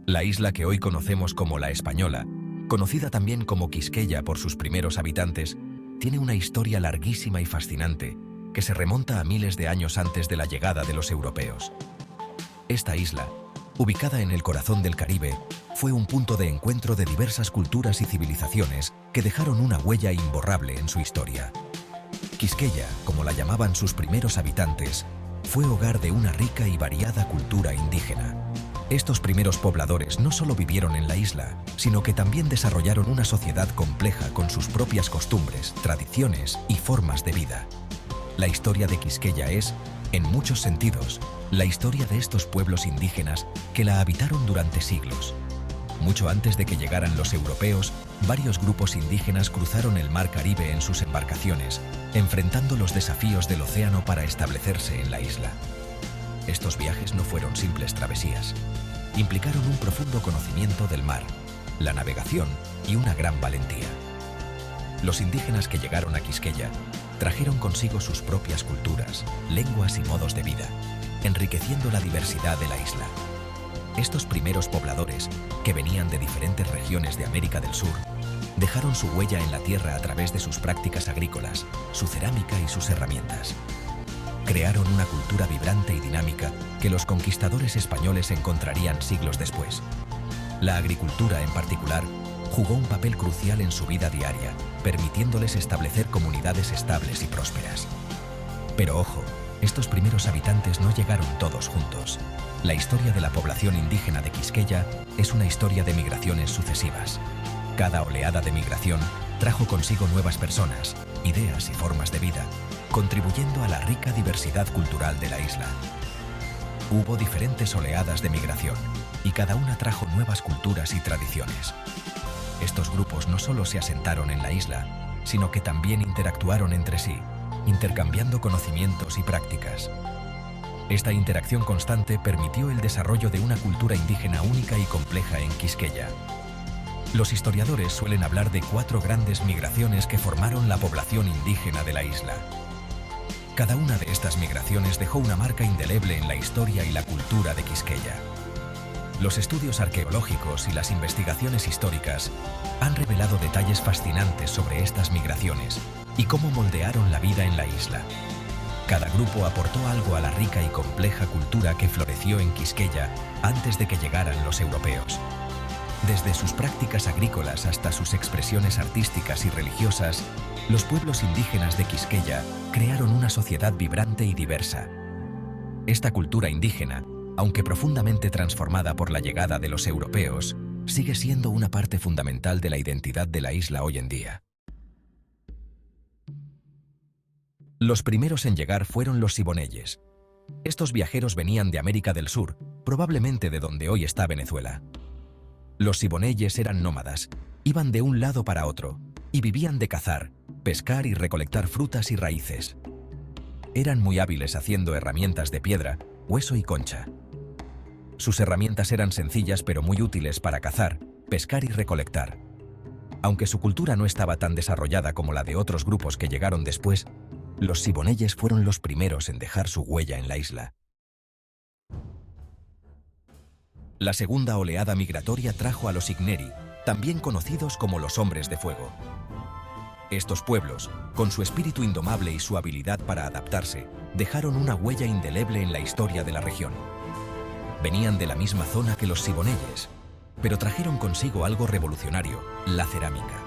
La isla que hoy conocemos como La Española, conocida también como Quisqueya por sus primeros habitantes, tiene una historia larguísima y fascinante que se remonta a miles de años antes de la llegada de los europeos. Esta isla, ubicada en el corazón del Caribe, fue un punto de encuentro de diversas culturas y civilizaciones que dejaron una huella imborrable en su historia. Quisqueya, como la llamaban sus primeros habitantes, fue hogar de una rica y variada cultura indígena. Estos primeros pobladores no solo vivieron en la isla, sino que también desarrollaron una sociedad compleja con sus propias costumbres, tradiciones y formas de vida. La historia de Quisqueya es, en muchos sentidos, la historia de estos pueblos indígenas que la habitaron durante siglos. Mucho antes de que llegaran los europeos, varios grupos indígenas cruzaron el mar Caribe en sus embarcaciones, enfrentando los desafíos del océano para establecerse en la isla. Estos viajes no fueron simples travesías. Implicaron un profundo conocimiento del mar, la navegación y una gran valentía. Los indígenas que llegaron a Quisqueya trajeron consigo sus propias culturas, lenguas y modos de vida, enriqueciendo la diversidad de la isla. Estos primeros pobladores, que venían de diferentes regiones de América del Sur, dejaron su huella en la tierra a través de sus prácticas agrícolas, su cerámica y sus herramientas. Crearon una cultura vibrante y dinámica que los conquistadores españoles encontrarían siglos después. La agricultura, en particular, jugó un papel crucial en su vida diaria, permitiéndoles establecer comunidades estables y prósperas. Pero ojo, estos primeros habitantes no llegaron todos juntos. La historia de la población indígena de Quisqueya es una historia de migraciones sucesivas. Cada oleada de migración trajo consigo nuevas personas, ideas y formas de vida, contribuyendo a la rica diversidad cultural de la isla. Hubo diferentes oleadas de migración, y cada una trajo nuevas culturas y tradiciones. Estos grupos no solo se asentaron en la isla, sino que también interactuaron entre sí, intercambiando conocimientos y prácticas. Esta interacción constante permitió el desarrollo de una cultura indígena única y compleja en Quisqueya. Los historiadores suelen hablar de 4 grandes migraciones que formaron la población indígena de la isla. Cada una de estas migraciones dejó una marca indeleble en la historia y la cultura de Quisqueya. Los estudios arqueológicos y las investigaciones históricas han revelado detalles fascinantes sobre estas migraciones y cómo moldearon la vida en la isla. Cada grupo aportó algo a la rica y compleja cultura que floreció en Quisqueya antes de que llegaran los europeos. Desde sus prácticas agrícolas hasta sus expresiones artísticas y religiosas, los pueblos indígenas de Quisqueya crearon una sociedad vibrante y diversa. Esta cultura indígena, aunque profundamente transformada por la llegada de los europeos, sigue siendo una parte fundamental de la identidad de la isla hoy en día. Los primeros en llegar fueron los siboneyes. Estos viajeros venían de América del Sur, probablemente de donde hoy está Venezuela. Los siboneyes eran nómadas, iban de un lado para otro, y vivían de cazar, pescar y recolectar frutas y raíces. Eran muy hábiles haciendo herramientas de piedra, hueso y concha. Sus herramientas eran sencillas pero muy útiles para cazar, pescar y recolectar. Aunque su cultura no estaba tan desarrollada como la de otros grupos que llegaron después, los siboneyes fueron los primeros en dejar su huella en la isla. La segunda oleada migratoria trajo a los Igneri, también conocidos como los hombres de fuego. Estos pueblos, con su espíritu indomable y su habilidad para adaptarse, dejaron una huella indeleble en la historia de la región. Venían de la misma zona que los siboneyes, pero trajeron consigo algo revolucionario: la cerámica.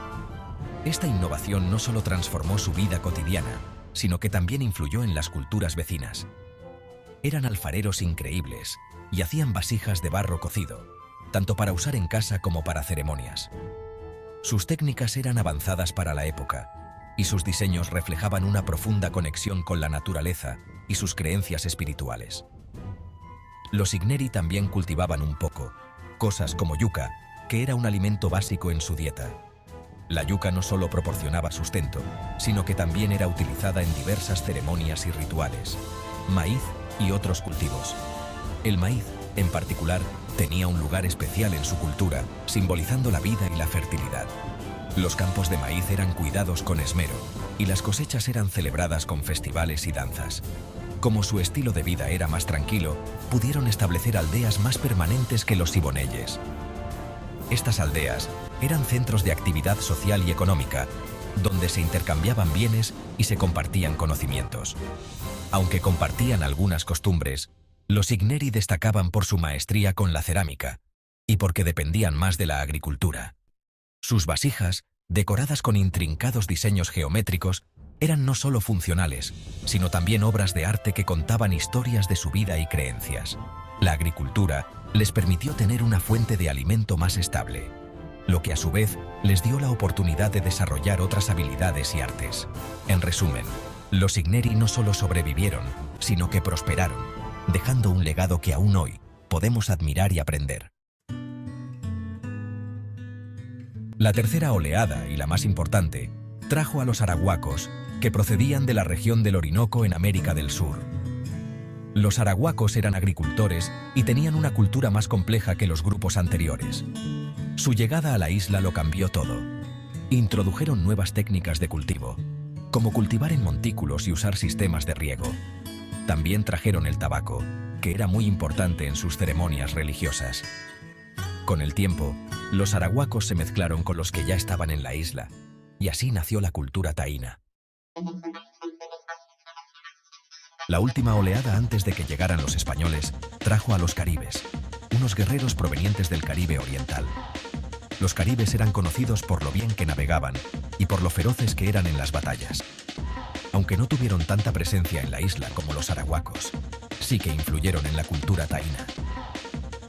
Esta innovación no solo transformó su vida cotidiana, sino que también influyó en las culturas vecinas. Eran alfareros increíbles y hacían vasijas de barro cocido, tanto para usar en casa como para ceremonias. Sus técnicas eran avanzadas para la época, y sus diseños reflejaban una profunda conexión con la naturaleza y sus creencias espirituales. Los Igneri también cultivaban un poco, cosas como yuca, que era un alimento básico en su dieta. La yuca no solo proporcionaba sustento, sino que también era utilizada en diversas ceremonias y rituales, maíz y otros cultivos. El maíz, en particular, tenía un lugar especial en su cultura, simbolizando la vida y la fertilidad. Los campos de maíz eran cuidados con esmero, y las cosechas eran celebradas con festivales y danzas. Como su estilo de vida era más tranquilo, pudieron establecer aldeas más permanentes que los siboneyes. Estas aldeas eran centros de actividad social y económica, donde se intercambiaban bienes y se compartían conocimientos. Aunque compartían algunas costumbres, los Igneri destacaban por su maestría con la cerámica y porque dependían más de la agricultura. Sus vasijas, decoradas con intrincados diseños geométricos, eran no solo funcionales, sino también obras de arte que contaban historias de su vida y creencias. La agricultura les permitió tener una fuente de alimento más estable, lo que a su vez les dio la oportunidad de desarrollar otras habilidades y artes. En resumen, los Igneri no solo sobrevivieron, sino que prosperaron, dejando un legado que aún hoy podemos admirar y aprender. La tercera oleada, y la más importante, trajo a los arahuacos, que procedían de la región del Orinoco en América del Sur. Los arahuacos eran agricultores y tenían una cultura más compleja que los grupos anteriores. Su llegada a la isla lo cambió todo. Introdujeron nuevas técnicas de cultivo, como cultivar en montículos y usar sistemas de riego. También trajeron el tabaco, que era muy importante en sus ceremonias religiosas. Con el tiempo, los arahuacos se mezclaron con los que ya estaban en la isla, y así nació la cultura taína. La última oleada antes de que llegaran los españoles trajo a los caribes, unos guerreros provenientes del Caribe oriental. Los caribes eran conocidos por lo bien que navegaban y por lo feroces que eran en las batallas. Aunque no tuvieron tanta presencia en la isla como los arahuacos, sí que influyeron en la cultura taína.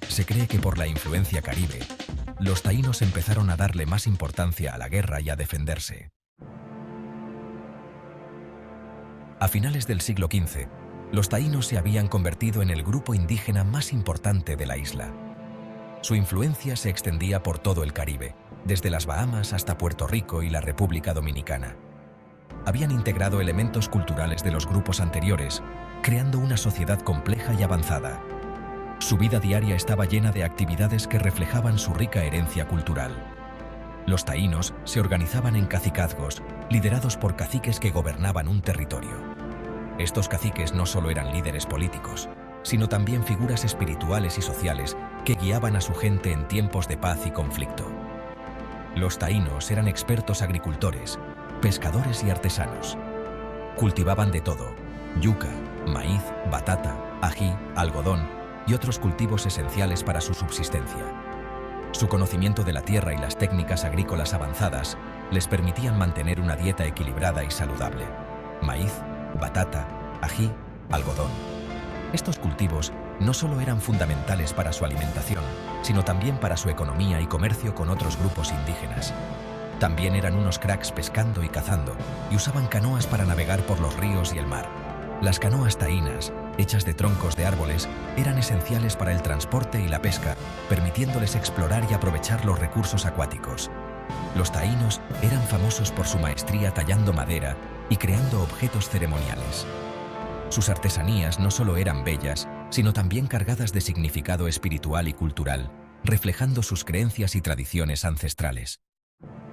Se cree que por la influencia caribe, los taínos empezaron a darle más importancia a la guerra y a defenderse. A finales del siglo XV, los taínos se habían convertido en el grupo indígena más importante de la isla. Su influencia se extendía por todo el Caribe, desde las Bahamas hasta Puerto Rico y la República Dominicana. Habían integrado elementos culturales de los grupos anteriores, creando una sociedad compleja y avanzada. Su vida diaria estaba llena de actividades que reflejaban su rica herencia cultural. Los taínos se organizaban en cacicazgos, liderados por caciques que gobernaban un territorio. Estos caciques no solo eran líderes políticos, sino también figuras espirituales y sociales que guiaban a su gente en tiempos de paz y conflicto. Los taínos eran expertos agricultores, pescadores y artesanos. Cultivaban de todo: yuca, maíz, batata, ají, algodón y otros cultivos esenciales para su subsistencia. Su conocimiento de la tierra y las técnicas agrícolas avanzadas les permitían mantener una dieta equilibrada y saludable. Maíz, batata, ají, algodón. Estos cultivos no solo eran fundamentales para su alimentación, sino también para su economía y comercio con otros grupos indígenas. También eran unos cracks pescando y cazando, y usaban canoas para navegar por los ríos y el mar. Las canoas taínas, hechas de troncos de árboles, eran esenciales para el transporte y la pesca, permitiéndoles explorar y aprovechar los recursos acuáticos. Los taínos eran famosos por su maestría tallando madera y creando objetos ceremoniales. Sus artesanías no solo eran bellas, sino también cargadas de significado espiritual y cultural, reflejando sus creencias y tradiciones ancestrales.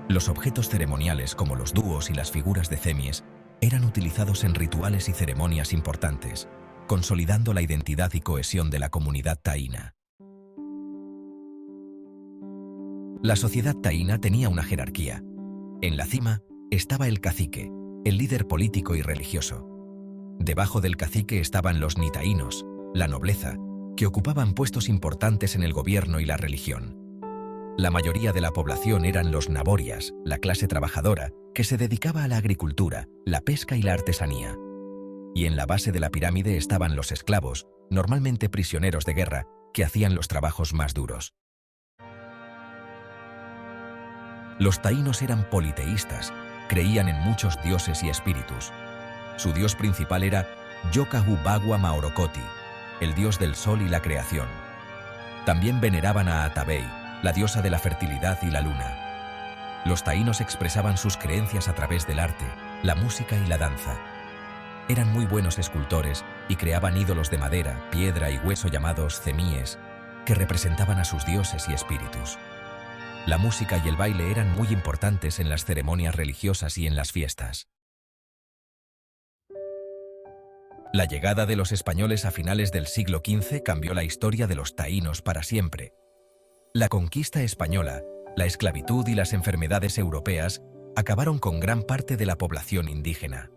Los objetos ceremoniales, como los dúos y las figuras de cemies, eran utilizados en rituales y ceremonias importantes, consolidando la identidad y cohesión de la comunidad taína. La sociedad taína tenía una jerarquía. En la cima estaba el cacique, el líder político y religioso. Debajo del cacique estaban los nitaínos, la nobleza, que ocupaban puestos importantes en el gobierno y la religión. La mayoría de la población eran los naborias, la clase trabajadora, que se dedicaba a la agricultura, la pesca y la artesanía. Y en la base de la pirámide estaban los esclavos, normalmente prisioneros de guerra, que hacían los trabajos más duros. Los taínos eran politeístas, creían en muchos dioses y espíritus. Su dios principal era Yokahu Bagua Maorokoti, el dios del sol y la creación. También veneraban a Atabey, la diosa de la fertilidad y la luna. Los taínos expresaban sus creencias a través del arte, la música y la danza. Eran muy buenos escultores y creaban ídolos de madera, piedra y hueso llamados cemíes, que representaban a sus dioses y espíritus. La música y el baile eran muy importantes en las ceremonias religiosas y en las fiestas. La llegada de los españoles a finales del siglo XV cambió la historia de los taínos para siempre. La conquista española, la esclavitud y las enfermedades europeas acabaron con gran parte de la población indígena.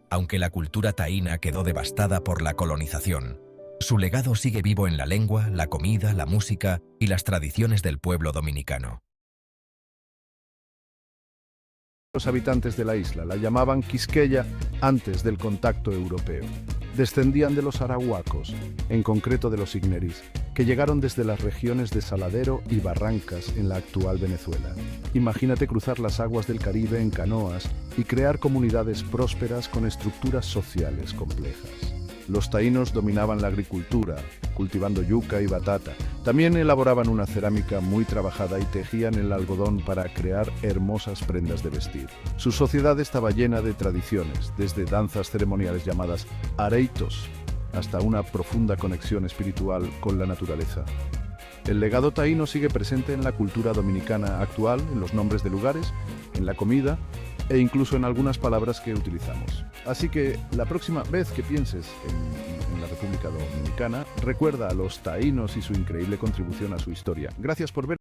Aunque la cultura taína quedó devastada por la colonización, su legado sigue vivo en la lengua, la comida, la música y las tradiciones del pueblo dominicano. Los habitantes de la isla la llamaban Quisqueya antes del contacto europeo. Descendían de los arahuacos, en concreto de los igneris, que llegaron desde las regiones de Saladero y Barrancas en la actual Venezuela. Imagínate cruzar las aguas del Caribe en canoas y crear comunidades prósperas con estructuras sociales complejas. Los taínos dominaban la agricultura, cultivando yuca y batata. También elaboraban una cerámica muy trabajada y tejían el algodón para crear hermosas prendas de vestir. Su sociedad estaba llena de tradiciones, desde danzas ceremoniales llamadas areitos, hasta una profunda conexión espiritual con la naturaleza. El legado taíno sigue presente en la cultura dominicana actual, en los nombres de lugares, en la comida e incluso en algunas palabras que utilizamos. Así que la próxima vez que pienses en la República Dominicana, recuerda a los taínos y su increíble contribución a su historia. Gracias por ver.